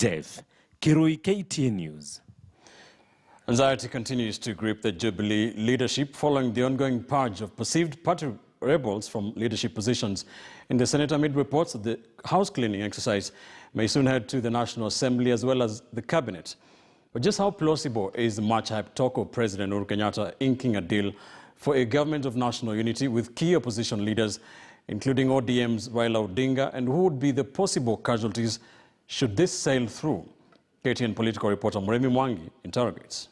death. Kirui, KTN News. Anxiety continues to grip the Jubilee leadership following the ongoing purge of perceived party rebels from leadership positions in the Senate amid reports that the house cleaning exercise may soon head to the National Assembly as well as the cabinet. But just how plausible is the much-hyped talk of President Uhuru Kenyatta inking a deal for a government of national unity with key opposition leaders, including ODM's Raila Odinga, and who would be the possible casualties should this sail through? KTN political reporter Muremi Mwangi interrogates.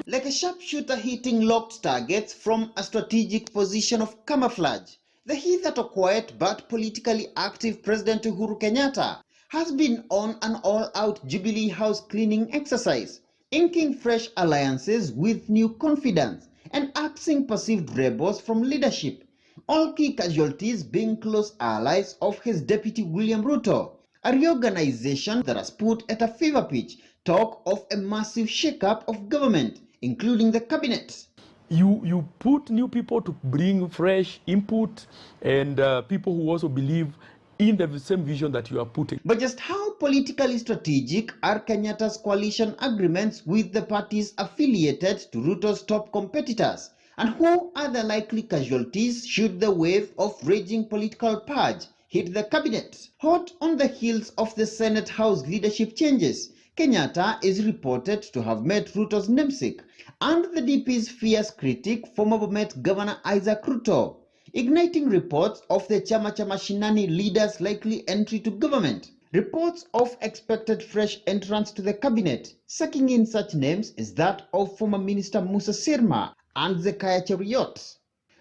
Like a sharpshooter hitting locked targets from a strategic position of camouflage, the hitherto quiet but politically active President Uhuru Kenyatta has been on an all-out Jubilee house cleaning exercise, inking fresh alliances with new confidence and axing perceived rebels from leadership, all key casualties being close allies of his deputy William Ruto, a reorganization that has put at a fever pitch talk of a massive shake-up of government, including the cabinet. You put new people to bring fresh input and people who also believe in the same vision that you are putting. But just how politically strategic are Kenyatta's coalition agreements with the parties affiliated to Ruto's top competitors? And who are the likely casualties should the wave of raging political purge hit the cabinet? Hot on the heels of the Senate House leadership changes, Kenyatta is reported to have met Ruto's namesake and the DP's fierce critic, former Bomet Governor Isaac Ruto, igniting reports of the Chama cha Mashinani leaders' likely entry to government. Reports of expected fresh entrants to the cabinet, sucking in such names as that of former Minister Musa Sirma and Zekaya Cheruiyot.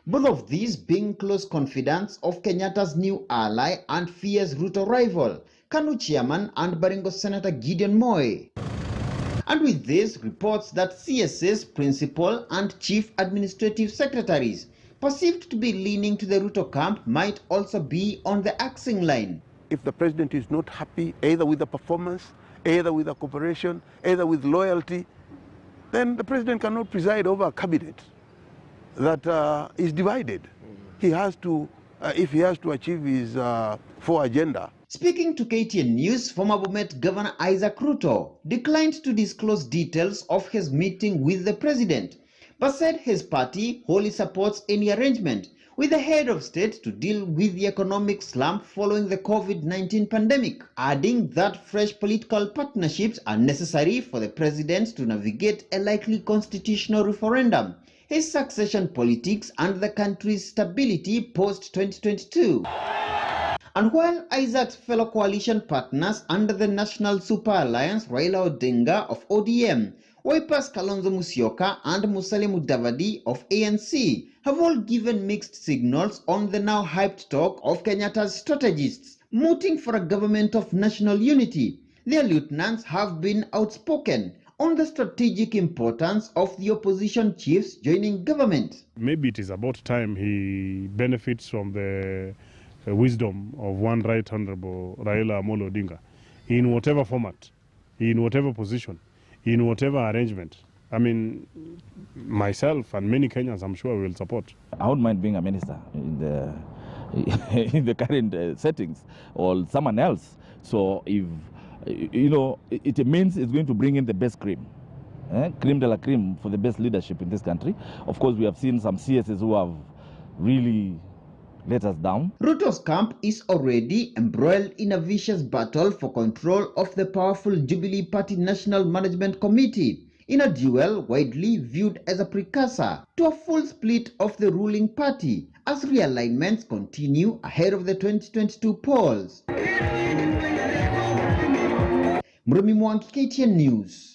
Both of these being close confidants of Kenyatta's new ally and fierce Ruto rival, KANU Chairman and Baringo Senator Gideon Moi. And with this, reports that CS's principal and chief administrative secretaries, perceived to be leaning to the Ruto camp, might also be on the axing line. If the president is not happy either with the performance, either with the cooperation, either with loyalty, then the president cannot preside over a cabinet that is divided. He has to, if he has to achieve his full agenda. Speaking to KTN News, former Bomet Governor Isaac Ruto declined to disclose details of his meeting with the president, but said his party wholly supports any arrangement with the head of state to deal with the economic slump following the COVID-19 pandemic, adding that fresh political partnerships are necessary for the president to navigate a likely constitutional referendum, his succession politics, and the country's stability post-2022. And while Isaac's fellow coalition partners under the National Super Alliance, Raila Odinga of ODM, Wiper's Kalonzo Musyoka and Musalia Mudavadi of ANC have all given mixed signals on the now hyped talk of Kenyatta's strategists mooting for a government of national unity. Their lieutenants have been outspoken on the strategic importance of the opposition chiefs joining government. Maybe it is about time he benefits from the wisdom of one Right Honorable Raila Amolo Odinga in whatever format, in whatever position, in whatever arrangement. I mean, myself and many Kenyans, I'm sure, will support. I wouldn't mind being a minister in the in the current settings, or someone else. So if you know, it means it's going to bring in the best cream, cream de la cream for the best leadership in this country. Of course, we have seen some CSs who have really let us down. Ruto's camp is already embroiled in a vicious battle for control of the powerful Jubilee Party National Management Committee, in a duel widely viewed as a precursor to a full split of the ruling party as realignments continue ahead of the 2022 polls. Muremi Mwangi, KTN News.